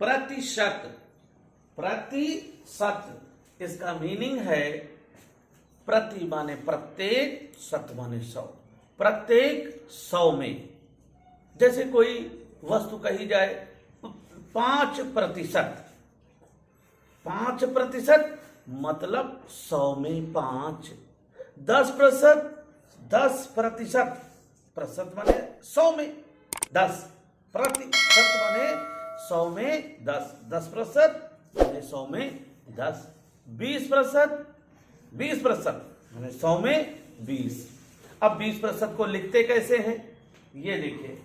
प्रतिशत, प्रतिशत इसका मीनिंग है प्रति माने प्रत्येक, शत माने 100, प्रत्येक 100 में। जैसे कोई वस्तु कही जाए 5%, 5% मतलब 100 में 5। 10%, 10%, प्रतिशत माने 100 में 10, प्रतिशत माने 100 में 10, 10% माने 100 में 10, 20%, 20% माने 100 में 20। अब 20% को लिखते कैसे हैं, ये देखिए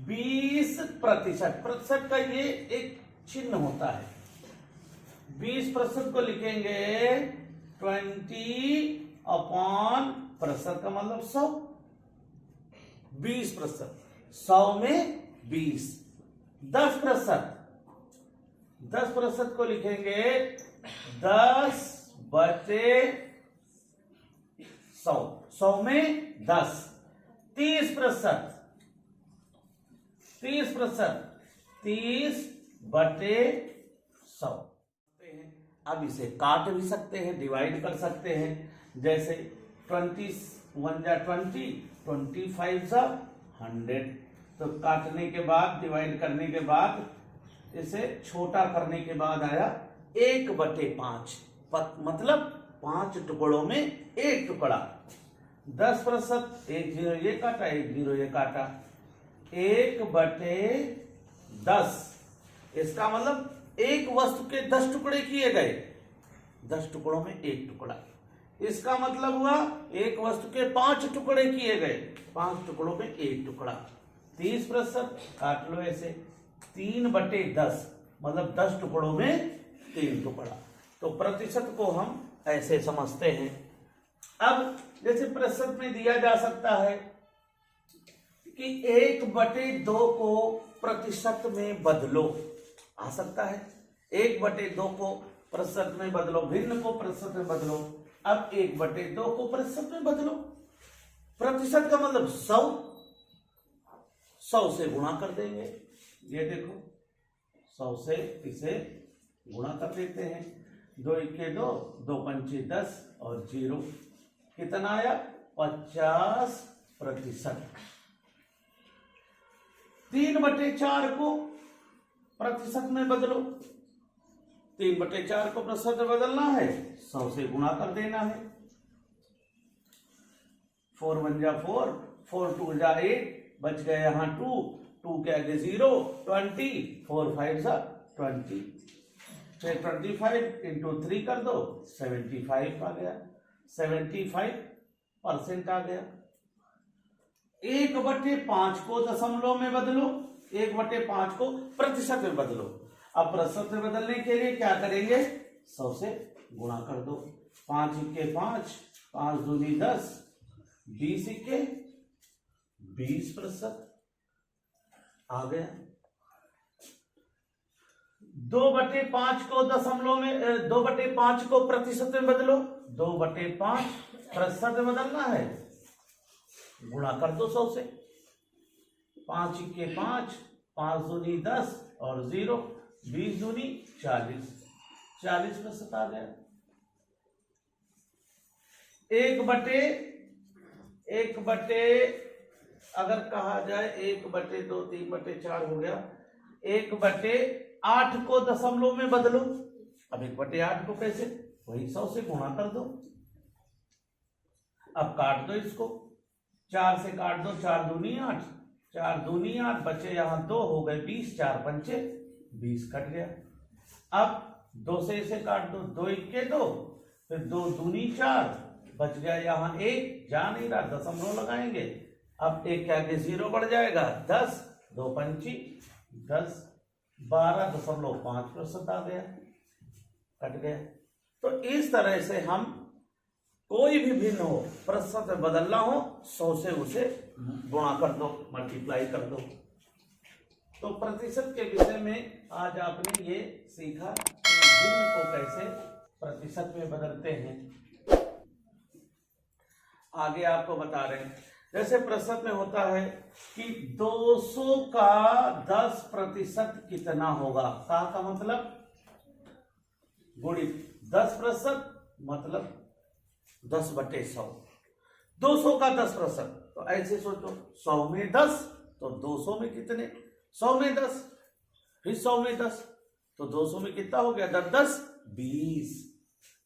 20%, प्रतिशत का ये एक चिन्ह होता है। 20% को लिखेंगे 20/प्रतिशत का मतलब 100, 20%, 100 में 20। 10% को लिखेंगे 10/100, 100 में 10। 30%, 30/100। अब इसे काट भी सकते हैं, डिवाइड कर सकते हैं। जैसे 20 1 जा 20, 25 जा 100। तो काटने के बाद, डिवाइड करने के बाद, इसे छोटा करने के बाद आया 1/5, मतलब 5 टुकड़ों में 1 टुकड़ा। 10%, 1 0 ये काटा, 1 0 ये काटा, 1/10। इसका मतलब एक वस्तु के 10 टुकड़े किए गए, 10 टुकड़ों में 1 टुकड़ा। इसका मतलब हुआ एक वस्तु के 5 टुकड़े किए गए, 5 टुकड़ों में 1 टुकड़ा। 30% काट लो ऐसे, 3/10 मतलब 10 टुकड़ों में 3 टुकड़ा। तो प्रतिशत को हम ऐसे समझते हैं। अब जैसे प्रतिशत में दिया जा सकता है कि 1/2 को प्रतिशत में बदलो, आ सकता है 1/2 को प्रतिशत में बदलो, भिन्न को प्रतिशत में बदलो। अब 1/2 को प्रतिशत में बदलो, प्रतिशत का मतलब 100, 100 से गुणा कर देंगे। ये देखो 100 से इसे गुणा कर देते हैं। 2 1 2, 2 5 10 और 0, कितना आया 50%। 3/4 को प्रतिशत में बदलो, 3/4 को प्रतिशत में बदलना है, 100 से गुणा कर देना है। 4 1 जा 4, 4 2 जा 8, बच गए यहां 2, 2 के आगे 0, 20, 4 5 जा 20। फिर 25 इंटू 3 कर दो, 75 आ गया, 75% आ गया। 1/5 को दशमलव में बदलो, 1/5 को प्रतिशत में बदलो। अब प्रतिशत में बदलने के लिए क्या करेंगे, 100 से गुणा कर दो। 5 1 5, 5 2 10, 20 1 20% आ गया। 2/5 को दशमलव में, 2/5 को प्रतिशत में बदलो, 2/5 प्रतिशत में बदलना है, गुणा कर दो 100 से। 5 1 5, 5 2 10 और 0, 20 2 40, 40% आ गया। 1/, अगर कहा जाए 1/2 3/4 हो गया। 1/8 को दशमलव में बदलो। अब 1/8 को कैसे, वही 100 से गुणा कर दो। अब काट दो इसको, 4 से काट दो, 4 दूनी 8, 4 दूनी 8, बचे यहां 2 हो गए 20, 4 पंचे 20 कट गया। अब 2 से इसे काट दो, 2 1 2, फिर 2 दूनी 4, बच गया यहां 1, जा नहीं रहा, दशमलव लगाएंगे। अब 1 के आगे 0 बढ़ जाएगा 10, 2 पंची 10, 12.5% आ गया, कट गया। तो इस तरह से हम कोई भी भिन्न हो, प्रतिशत में बदलना हो, 100 से उसे गुणा कर दो, मल्टीप्लाई कर दो। तो प्रतिशत के विषय में आज आपने ये सीखा कि भिन्न को कैसे प्रतिशत में बदलते हैं। आगे आपको बता रहे हैं जैसे प्रतिशत में होता है कि 200 का 10% कितना होगा, का मतलब गुणित 10% मतलब 10/100। 200 का 10%, तो ऐसे सोचो 100 में 10 तो 200 में कितने, 100 में 10 फिर 100 में 10 तो 200 में कितना हो गया, 10 10 20।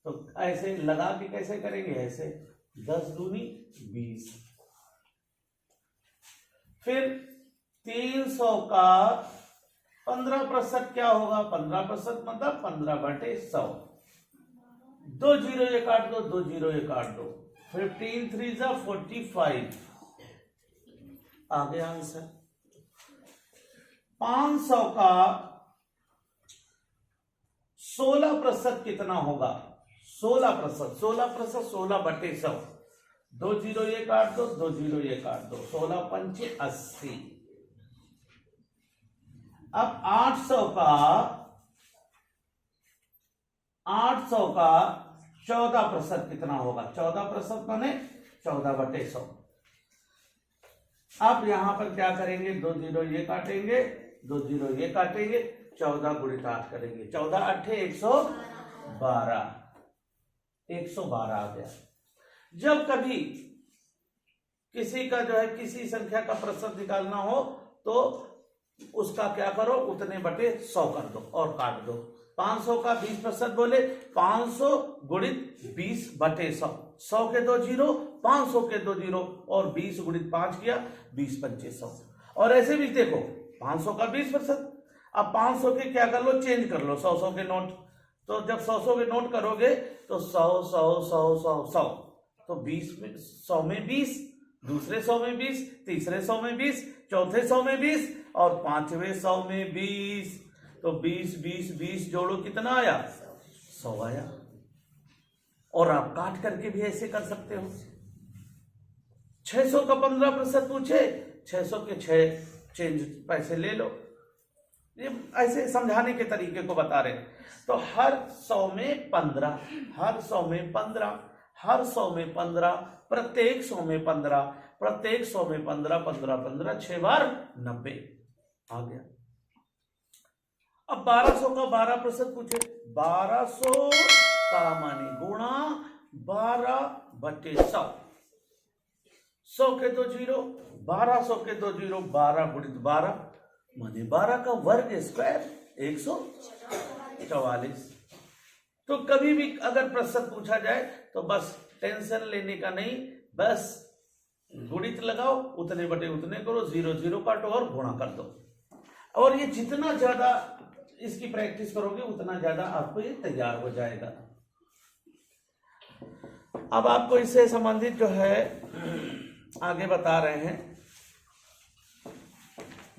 तो ऐसे लगा के कैसे करेंगे, ऐसे 10 दूनी 20। फिर 300 का 15% क्या होगा, 15% मतलब 15/100। 2 जीरो ये काट दो, 2 जीरो ये काट दो, 15 3 जा 45 आ गया आंसर। 500 का 16% कितना होगा, 16%, 16% 16/100। 2 जीरो ये काट दो, 2 जीरो ये काट दो, 16 पंचे 80। अब 800 का 14% कितना होगा, 14% माने 14/100। अब यहां पर क्या करेंगे, 2 जीरो ये काटेंगे, 2 जीरो ये काटेंगे, 14 गुणित 8 करेंगे, 14 8 112, 112 आ गया। जब कभी किसी का जो है किसी संख्या का प्रतिशत निकालना हो तो उसका क्या करो, उतने बटे 100 कर दो और काट दो। 500 का 20% बोले, 500 गुणित 20/100, 100 के 2 जीरो, 500 के 2 जीरो और 20 गुणित 5 किया, 20 पंचे 100। और ऐसे भी देखो 500 का 20%, अब 500 के क्या कर लो, चेंज कर लो 100 के नोट। तो जब 100 के नोट करोगे तो 100 100 100 100 100 तो 20 में 100 में 20, दूसरे 100 में 20, तीसरे 100 में 20, चौथे 100 में 20 और पांचवें 100 में 20। तो 20 20 20 जोड़ो कितना आया, 100 आया। और आप काट करके भी ऐसे कर सकते हो। 600 का 15% पूछे, 600 के 6 चेंज पैसे ले लो। ये ऐसे समझाने के तरीके को बता रहे हैं। तो हर 100 में 15, हर 100 में 15, हर 100 में 15, प्रत्येक 100 में 15, प्रत्येक 100 में 15, 15 15 6 बार 90 आ गया। अब 1200 का 12% पूछे, 1200 का माने गुणा 12/100, 100 के 2 जीरो, 1200 के 2 जीरो, 12 गुणित 12 माने 12 का वर्ग स्क्वायर 144। तो कभी भी अगर प्रतिशत पूछा जाए तो बस टेंशन लेने का नहीं, बस गुणित लगाओ, उतने बटे उतने करो, 0 0 काटो और गुणा कर दो। और ये जितना ज्यादा इसकी प्रैक्टिस करोगे उतना ज्यादा आपको ये तैयार हो जाएगा। अब आपको इससे संबंधित जो है आगे बता रहे हैं।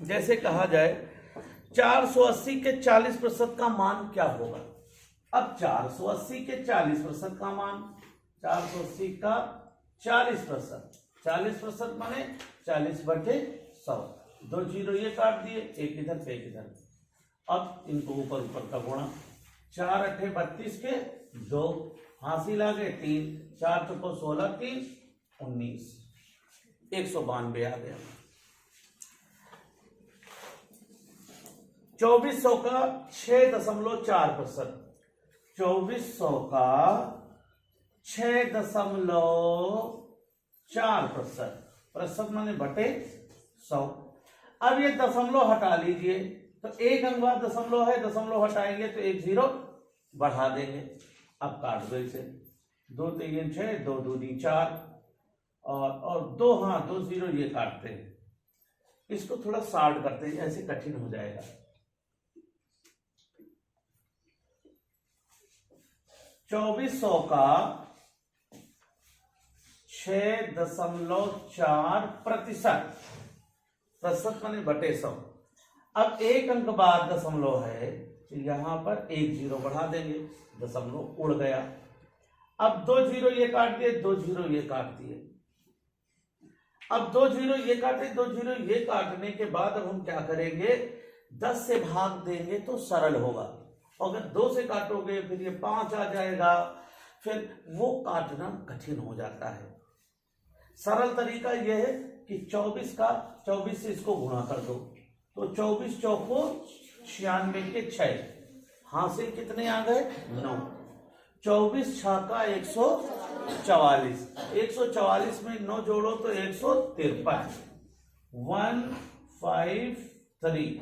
जैसे कहा जाए 480 के 40% का मान क्या होगा। अब 480 के 40% का मान, 480 का 40%, 40% माने 40/100। 2 जीरो ये काट दिए, एक इधर से एक इधर। अब इनको ऊपर ऊपर का गुणा, 4 8 32 के 2, हासिल आ गए 3, 4 चौको 16 3 19, 192 आ गया। 2400 का 6.4%, 2400 का 6.4%, प्रतिशत माने बटे 100। अब ये दशमलव हटा लीजिए, तो एक अंक बाद दशमलव है, दशमलव हटाएंगे तो 1 0 बढ़ा देंगे। अब काट दो इसे, 2 3 6, 2 2 4 और 2, हाँ 2 0 ये काटते हैं। इसको थोड़ा शार्ट करते हैं, ऐसे कठिन हो जाएगा। 2400 का 6.4%, प्रतिशत माने बटे 100। अब एक अंक बाद दशमलव है तो यहां पर 1 0 बढ़ा देंगे, दशमलव उड़ गया। अब 2 0 ये काट दिए, 2 0 ये काट दिए। अब 2 0 ये काटे, 2 0 ये काटने के बाद अब हम क्या करेंगे, 10 से भाग देंगे तो सरल होगा। अगर 2 से काटोगे फिर ये 5 आ जाएगा, फिर वो काटना कठिन हो जाता है। सरल तरीका यह है कि 24 से इसको गुणा कर दो, तो 24 चौको 96 के 6, हासिल कितने आ गए 9। 24 छाका 144, 144 में 9 जोड़ो तो 153, 153।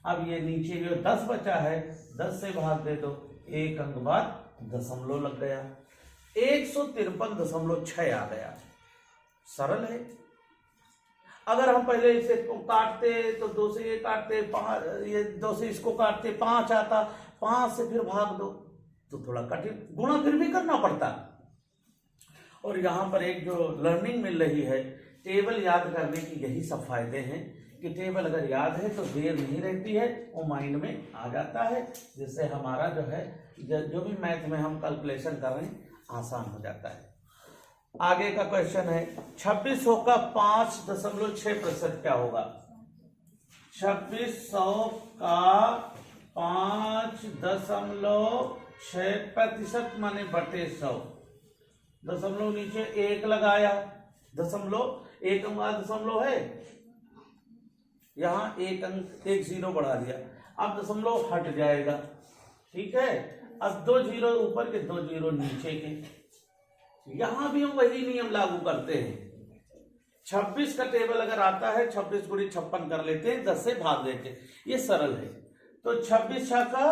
अब ये नीचे जो 10 बचा है 10 से भाग दे दो, एक अंक बाद दशमलव लग गया, 153.6 आ गया। सरल है। अगर हम पहले इसे काटते तो 2 से ये काटते, 2 से इसको काटते 5 आता, 5 से फिर भाग दो तो थोड़ा कठिन, गुणा फिर भी करना पड़ता। और यहाँ पर एक जो लर्निंग मिल रही है, टेबल याद करने की यही सब फायदे हैं कि टेबल अगर याद है तो देर नहीं रहती है, वो माइंड में आ जाता है, जिससे हमारा जो है जो भी मैथ में हम कैलकुलेशन कर रहे हैं आसान हो जाता है। आगे का क्वेश्चन है 2600 का 5.6% क्या होगा? 2600 का 5.6% माने बटे 100, दशमलव नीचे 1 लगाया, दशमलव 1 दशमलव है, यहां एक अंक 1 0 बढ़ा दिया, अब दशमलव हट जाएगा, ठीक है। अब 2 0 ऊपर के 2 0 नीचे के, यहां भी हम वही नियम लागू करते हैं। 26 का टेबल अगर आता है 26 गुणी 56 कर लेते हैं, 10 से भाग देते हैं, ये सरल है। तो 26 छक्का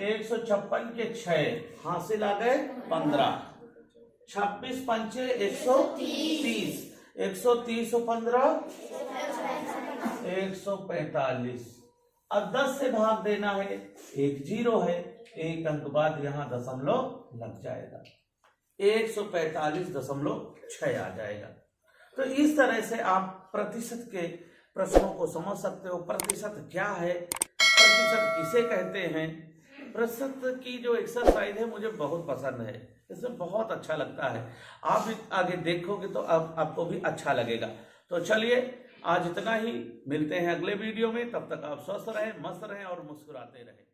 156 के 6, हासिल आ गए 15, 26 पंचे 130, 130 और 15 145। अब 10 से भाग देना है, एक 0 है, एक अंक बाद यहां दशमलव लग जाएगा, 145.6 आ जाएगा। तो इस तरह से आप प्रतिशत के प्रश्नों को समझ सकते हो। प्रतिशत क्या है, प्रतिशत किसे कहते हैं, प्रतिशत की जो एक्सरसाइज है मुझे बहुत पसंद है, इसमें बहुत अच्छा लगता है। आप आगे देखोगे तो आपको भी अच्छा लगेगा। तो चलिए आज इतना ही, मिलते हैं अगले वीडियो में, तब तक आप स्वस्थ रहें, मस्त रहें और मुस्कुराते रहें।